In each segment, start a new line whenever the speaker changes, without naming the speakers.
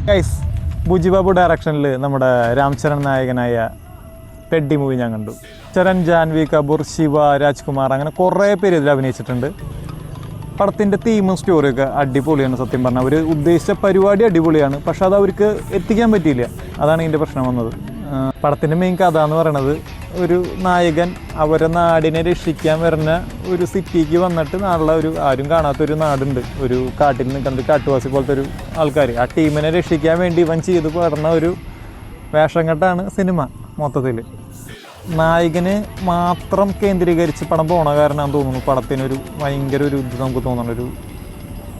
Guys, ബുജിബാബു ഡയറക്ഷനിൽ നമ്മുടെ രാംചരൺ നായകനായ പെഡ്ഡി മൂവി ഞാൻ കണ്ടു. ചരൺ, ജാൻവി കപൂർ, ശിവ, രാജ്കുമാർ, അങ്ങനെ കുറേ പേര് ഇതിൽ അഭിനയിച്ചിട്ടുണ്ട്. പടത്തിൻ്റെ തീമും സ്റ്റോറിയൊക്കെ അടിപൊളിയാണ്. സത്യം പറഞ്ഞാൽ അവർ ഉദ്ദേശിച്ച പരിപാടി അടിപൊളിയാണ്, പക്ഷെ അത് അവർക്ക് എത്തിക്കാൻ പറ്റിയില്ല. അതാണ് ഇതിൻ്റെ പ്രശ്നം വന്നത്. പടത്തിൻ്റെ മെയിൻ കഥ എന്ന് പറയണത്, ഒരു നായകൻ അവരെ നാടിനെ രക്ഷിക്കാൻ വരുന്ന ഒരു സിറ്റിക്ക് വന്നിട്ട് നാളെ ഒരു ആരും കാണാത്തൊരു നാടുണ്ട്, ഒരു കാട്ടിൽ നിൽക്കുന്ന കാട്ടുവാസി പോലത്തെ ഒരു ആൾക്കാർ. ആ ടീമിനെ രക്ഷിക്കാൻ വേണ്ടി ഇവൻ ചെയ്ത് പടർന്ന ഒരു വേഷം കെട്ടാണ് സിനിമ മൊത്തത്തിൽ. നായകന് മാത്രം കേന്ദ്രീകരിച്ച് പടം പോണ കാരണമെന്ന് തോന്നുന്നു പടത്തിനൊരു ഭയങ്കര ഒരു ഇത് നമുക്ക് തോന്നണം, ഒരു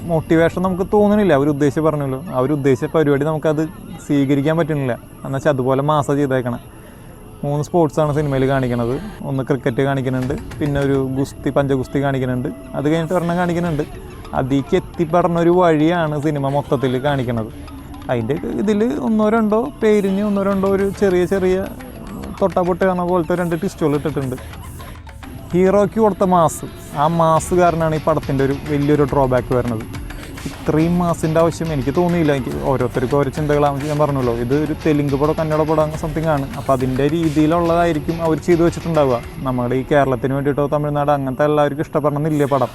മോട്ടിവേഷൻ നമുക്ക് തോന്നണില്ല. അവരുദ്ദേശിച്ച് പറഞ്ഞല്ലോ, അവരുദ്ദേശിച്ച പരിപാടി നമുക്കത് സ്വീകരിക്കാൻ പറ്റുന്നില്ല. എന്നുവെച്ചാൽ അതുപോലെ മാസം ചെയ്തേക്കണം. 3 സ്പോർട്സാണ് സിനിമയിൽ കാണിക്കുന്നത്. ഒന്ന് ക്രിക്കറ്റ് കാണിക്കുന്നുണ്ട്, പിന്നെ ഒരു പഞ്ചഗുസ്തി കാണിക്കുന്നുണ്ട്, അത് കഴിഞ്ഞിട്ട് ഒരെണ്ണം കാണിക്കുന്നുണ്ട്. അതിലേക്ക് എത്തിപ്പെടുന്നൊരു വഴിയാണ് സിനിമ മൊത്തത്തിൽ കാണിക്കുന്നത്. അതിൻ്റെ ഇതിൽ ഒന്നോ രണ്ടോ പേരിന് ഒരു ചെറിയ തൊട്ടാപ്പൊട്ട് കാണുന്ന പോലത്തെ 2 ട്വിസ്റ്റുകൾ ഇട്ടിട്ടുണ്ട്. ഹീറോയ്ക്ക് കൊടുത്ത മാസ്, ആ മാസ് കാരണമാണ് ഈ പടത്തിൻ്റെ ഒരു വലിയൊരു ഡ്രോബാക്ക് വരുന്നത്. ഇത്രയും മാസിൻ്റെ ആവശ്യം എനിക്ക് തോന്നിയില്ല. എനിക്ക് ഓരോരുത്തർക്കും ഓരോ ചിന്തകളാണ്. ഞാൻ പറഞ്ഞല്ലോ, ഇത് ഒരു തെലുങ്ക് പടം, കന്നഡ പടം സംതിങ് ആണ്. അപ്പോൾ അതിൻ്റെ രീതിയിലുള്ളതായിരിക്കും അവർ ചെയ്തു വെച്ചിട്ടുണ്ടാവുക. നമ്മുടെ ഈ കേരളത്തിന് വേണ്ടിയിട്ടോ തമിഴ്നാട് അങ്ങനത്തെ എല്ലാവർക്കും ഇഷ്ടപ്പെടണമെന്നില്ല പടം.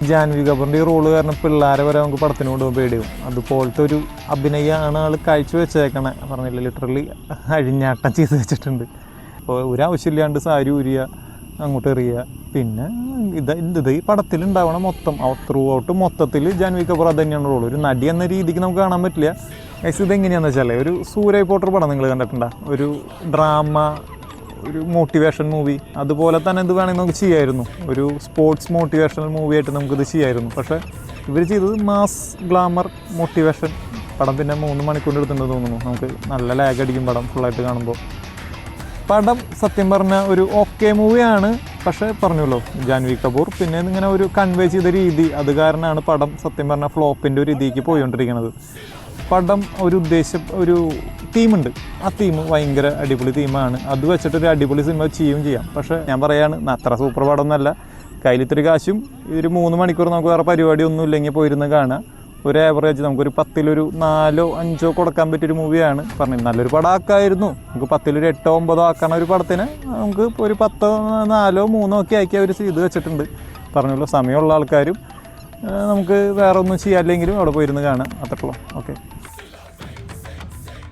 ജാൻവി കപൂറിൻ്റെ ഈ റോള് കാരണം പിള്ളേരെ വരെ നമുക്ക് പടത്തിന് കൊണ്ടുപോകാൻ പേടിയും. അതുപോലത്തെ ഒരു അഭിനയമാണ് ആൾ കാഴ്ച വെച്ചേക്കണേ. പറഞ്ഞില്ല, ലിറ്ററലി അഴിഞ്ഞാട്ടം ചെയ്ത് വെച്ചിട്ടുണ്ട്. അപ്പോൾ ഒരാവശ്യമില്ലാണ്ട് സാരി ഊരിയ അങ്ങോട്ട് എറിയുക. പിന്നെ ഇത് ഈ പടത്തിലുണ്ടാവണ മൊത്തം ത്രൂ ഔട്ട് മൊത്തത്തിൽ ജാൻവി കപൂർ അത് തന്നെയാണ് റോൾ. ഒരു നടി എന്ന രീതിക്ക് നമുക്ക് കാണാൻ പറ്റില്ല. ഇതെങ്ങനെയാണെന്ന് വെച്ചാൽ, ഒരു സൂര്യ പോട്ടർ പടം നിങ്ങൾ കണ്ടിട്ടുണ്ടോ? ഒരു ഡ്രാമ, ഒരു മോട്ടിവേഷൻ മൂവി, അതുപോലെ തന്നെ ഇത് വേണമെങ്കിൽ നമുക്ക് ചെയ്യായിരുന്നു. ഒരു സ്പോർട്സ് മോട്ടിവേഷണൽ മൂവിയായിട്ട് നമുക്കിത് ചെയ്യായിരുന്നു. പക്ഷേ ഇവർ ചെയ്തത് മാസ് ഗ്ലാമർ മോട്ടിവേഷൻ പടം. പിന്നെ 3 മണിക്കൂർ എടുത്തിട്ടുണ്ടെന്ന് തോന്നുന്നു. നമുക്ക് നല്ല ലാഗ് അടിക്കും പടം ഫുള്ളായിട്ട് കാണുമ്പോൾ. പടം സത്യം പറഞ്ഞാൽ ഒരു ഓക്കെ മൂവിയാണ്. പക്ഷേ പറഞ്ഞല്ലോ, ജാൻവി കപൂർ പിന്നെ ഇങ്ങനെ ഒരു കൺവേ ചെയ്ത രീതി, അത് കാരണമാണ് പടം സത്യം പറഞ്ഞാൽ ഫ്ലോപ്പിൻ്റെ ഒരു രീതിക്ക് പോയിക്കൊണ്ടിരിക്കുന്നത്. പടം ഒരു തീമുണ്ട്, ആ തീം ഭയങ്കര അടിപൊളി തീമാണ്. അത് വെച്ചിട്ടൊരു അടിപൊളി സിനിമ ചെയ്യാം. പക്ഷേ ഞാൻ പറയാണ്, അത്ര സൂപ്പർ പടമൊന്നുമല്ല. കയ്യിൽ ഇത്തിരി കാശും ഒരു 3 മണിക്കൂർ നമുക്ക് വേറെ പരിപാടിയൊന്നും ഇല്ലെങ്കിൽ പോയിരുന്ന് കാണാം. ഒരു ആവറേജ് നമുക്കൊരു 10 4 5 കൊടുക്കാൻ പറ്റിയൊരു മൂവിയാണ്. പറഞ്ഞത് നല്ലൊരു പടം ആക്കായിരുന്നു. നമുക്ക് 10 8 9 ആക്കണ ഒരു പടത്തിന് നമുക്ക് ഒരു 10 4 3 ഒക്കെ ആക്കി അവർ ചെയ്ത് വെച്ചിട്ടുണ്ട്. പറഞ്ഞല്ലോ, സമയമുള്ള ആൾക്കാരും നമുക്ക് വേറെ ഒന്നും ചെയ്യാനില്ലെങ്കിലും അവിടെ പോയിരുന്ന് കാണാം. അത്രയുള്ളൂ. ഓക്കെ.